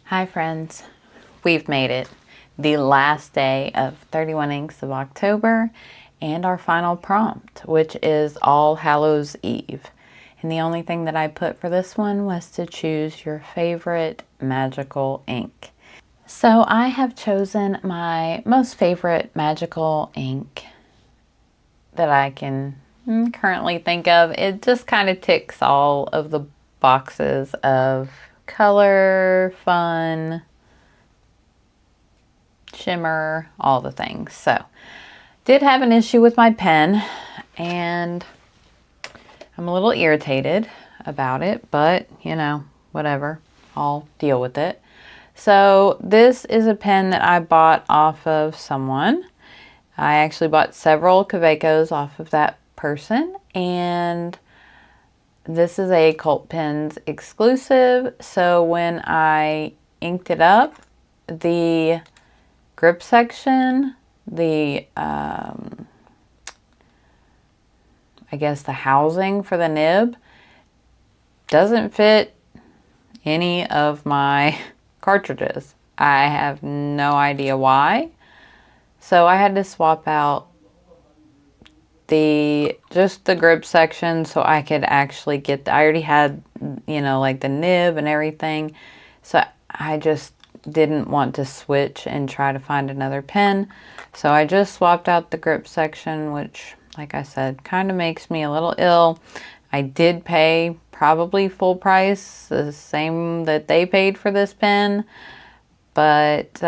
Hi friends, we've made it. The last day of 31 Inks of October and our final prompt, which is All Hallows Eve. And the only thing that I put for this one was to choose your favorite magical ink. So I have chosen my most favorite magical ink that I can currently think of. It just kind of ticks all of the boxes of color, fun, shimmer, all the things. So did have an issue with my pen and I'm a little irritated about it, but you know, whatever, I'll deal with it. So this is a pen that I bought off of someone. I actually bought several Kawecos off of that person, and this is a Cult Pens exclusive. So when I inked it up, the grip section, the I guess the housing for the nib doesn't fit any of my cartridges. I have no idea why. So I had to swap out just the grip section so I could actually get I already had, you know, like the nib and everything. So I just didn't want to switch and try to find another pen. So I just swapped out the grip section, which, like I said, kind of makes me a little ill. I did pay probably full price, the same that they paid for this pen, but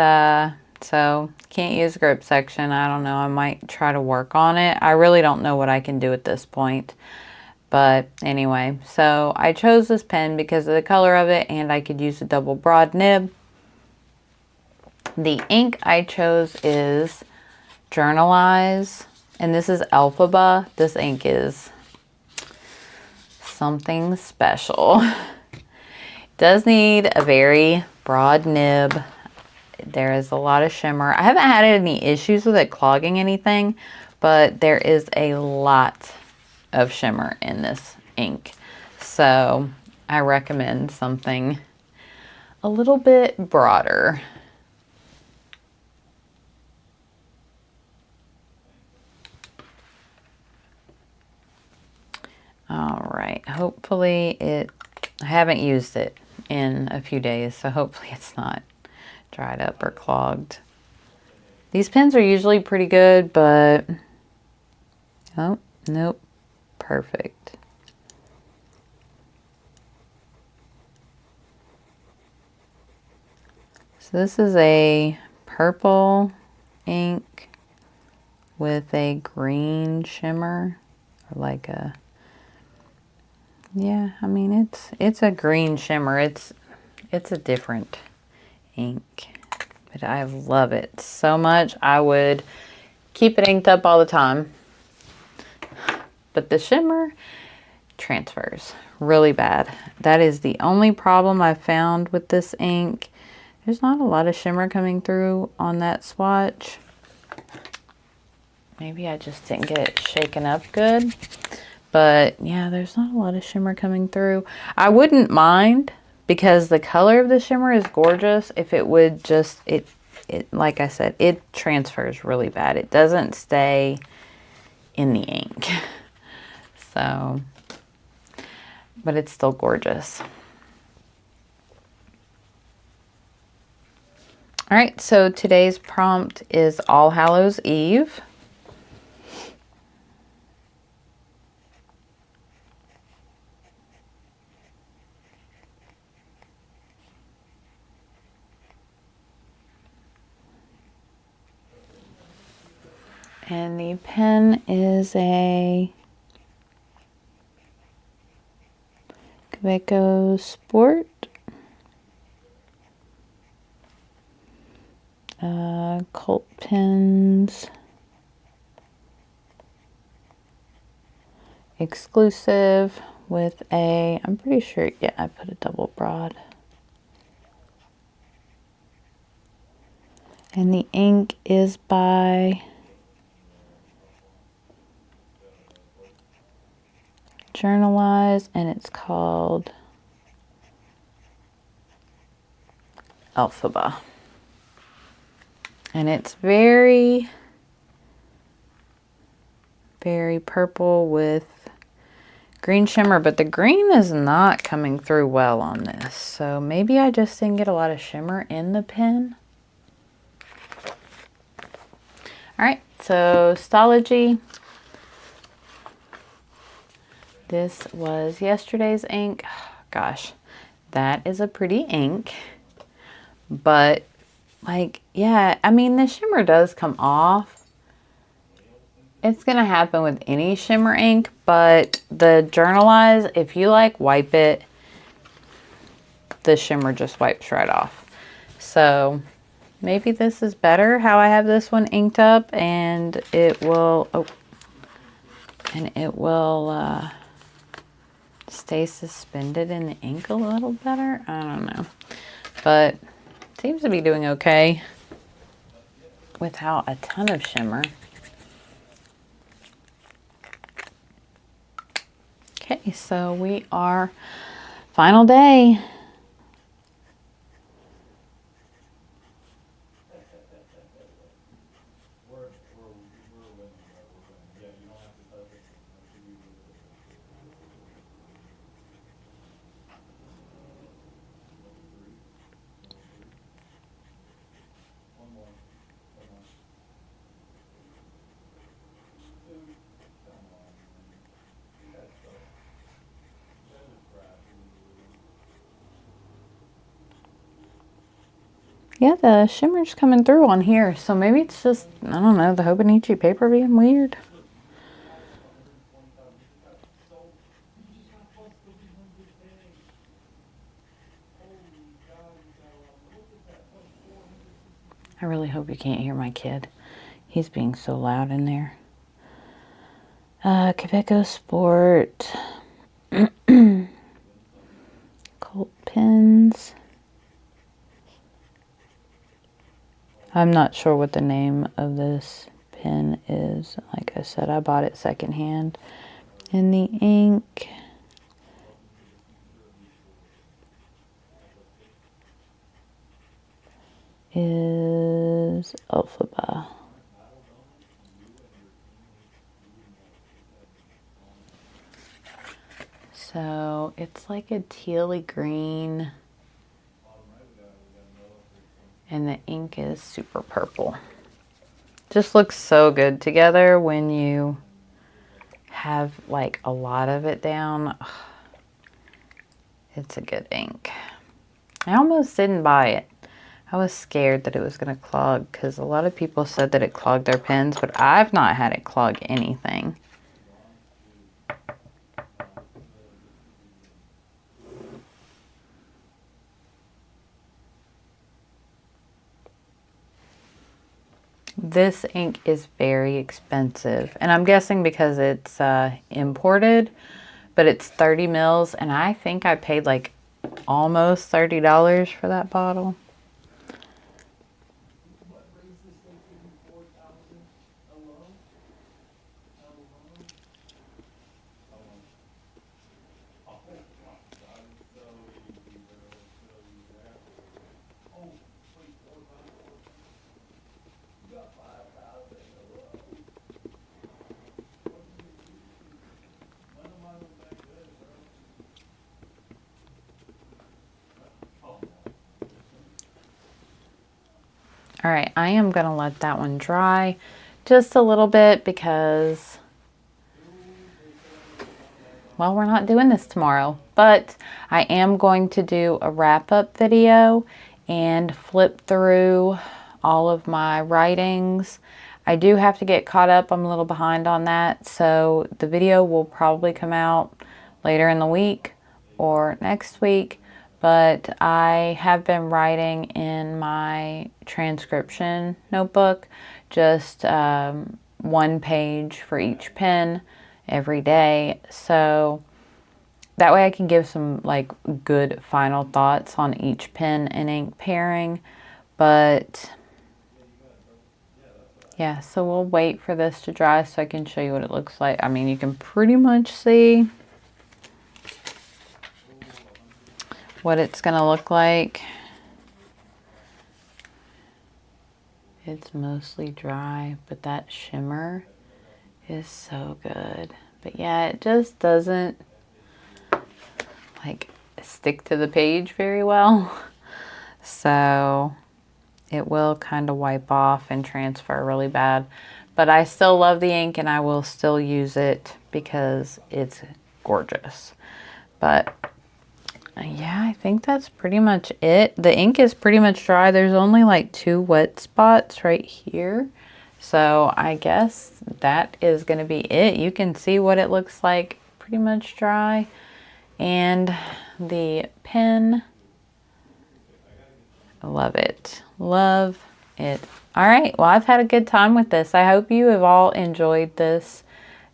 so can't use the grip section. I don't know, I might try to work on it. I really don't know what I can do at this point. But anyway, so I chose this pen because of the color of it, and I could use a double broad nib. The ink I chose is Journalize, and this is Elphaba. This ink is something special. It does need a very broad nib. There is a lot of shimmer. I haven't had any issues with it clogging anything, but there is a lot of shimmer in this ink. So I recommend something a little bit broader. All right, hopefully I haven't used it in a few days, so hopefully it's not dried up or clogged. These pens are usually pretty good, but oh, nope, perfect. So this is a purple ink with a green shimmer, or like a, yeah, I mean it's a green shimmer. It's a different ink, but I love it so much. I would keep it inked up all the time, but the shimmer transfers really bad. That is the only problem I've found with this ink. There's not a lot of shimmer coming through on that swatch. Maybe I just didn't get it shaken up good. But yeah, there's not a lot of shimmer coming through. I wouldn't mind, because the color of the shimmer is gorgeous, if it would just, it like I said, it transfers really bad. It doesn't stay in the ink. So, but it's still gorgeous. All right, so today's prompt is All Hallows Eve. And the pen is a Kaweco Sport. Cult Pens exclusive with a, I'm pretty sure, yeah, I put a double broad. And the ink is by Journalize, and it's called Elphaba. And it's very, very purple with green shimmer, but the green is not coming through well on this. So maybe I just didn't get a lot of shimmer in the pen. All right, so Stology. This was yesterday's ink. Gosh, that is a pretty ink. But like, yeah, I mean, the shimmer does come off. It's gonna happen with any shimmer ink, but the Journalize, if you like wipe it, the shimmer just wipes right off. So maybe this is better how I have this one inked up, and it will, stay suspended in the ink a little better. I don't know, but it seems to be doing okay without a ton of shimmer. Okay, so we are final day. Yeah, the shimmer's coming through on here, so maybe it's just, I don't know, the Hobonichi paper being weird. I really hope you can't hear my kid. He's being so loud in there. Kaweco Sport. Colt pens. I'm not sure what the name of this pen is. Like I said, I bought it secondhand. And the ink is Elphaba. So it's like a tealy green, and the ink is super purple. Just looks so good together when you have like a lot of it down. It's a good ink. I almost didn't buy it. I was scared that it was going to clog because a lot of people said that it clogged their pens, but I've not had it clog anything. This ink is very expensive, and I'm guessing because it's imported, but it's 30 mils, and I think I paid like almost $30 for that bottle. All right, I am gonna let that one dry just a little bit because, well, we're not doing this tomorrow, but I am going to do a wrap-up video and flip through all of my writings. I do have to get caught up. I'm a little behind on that, so the video will probably come out later in the week or next week. But I have been writing in my transcription notebook, just 1 page for each pen every day. So that way I can give some like good final thoughts on each pen and ink pairing. But yeah, so we'll wait for this to dry so I can show you what it looks like. I mean, you can pretty much see what it's gonna look like. It's mostly dry, but that shimmer is so good. But yeah, it just doesn't like stick to the page very well. So it will kind of wipe off and transfer really bad. But I still love the ink and I will still use it because it's gorgeous. But yeah, I think that's pretty much it. The ink is pretty much dry. There's only like 2 wet spots right here. So I guess that is going to be it. You can see what it looks like pretty much dry. And the pen, love it. Love it. All right, well, I've had a good time with this. I hope you have all enjoyed this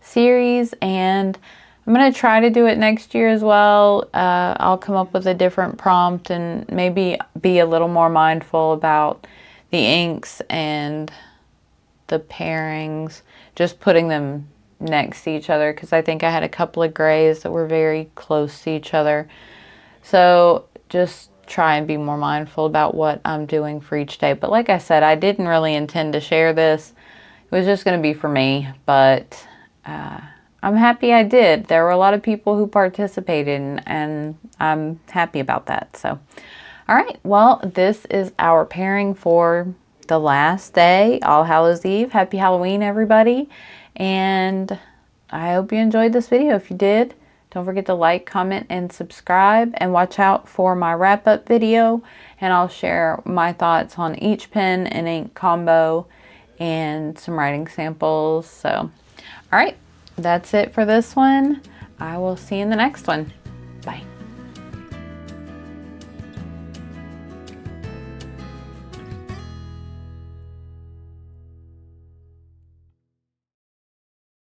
series, and I'm going to try to do it next year as well. I'll come up with a different prompt and maybe be a little more mindful about the inks and the pairings, just putting them next to each other, because I think I had a couple of grays that were very close to each other. So just try and be more mindful about what I'm doing for each day. But like I said, I didn't really intend to share this. It was just going to be for me, but I'm happy I did. There were a lot of people who participated, and I'm happy about that. So, all right, well, this is our pairing for the last day, All Hallows Eve. Happy Halloween, everybody. And I hope you enjoyed this video. If you did, don't forget to like, comment, and subscribe, and watch out for my wrap-up video, and I'll share my thoughts on each pen and ink combo and some writing samples. So, all right, that's it for this one. I will see you in the next one.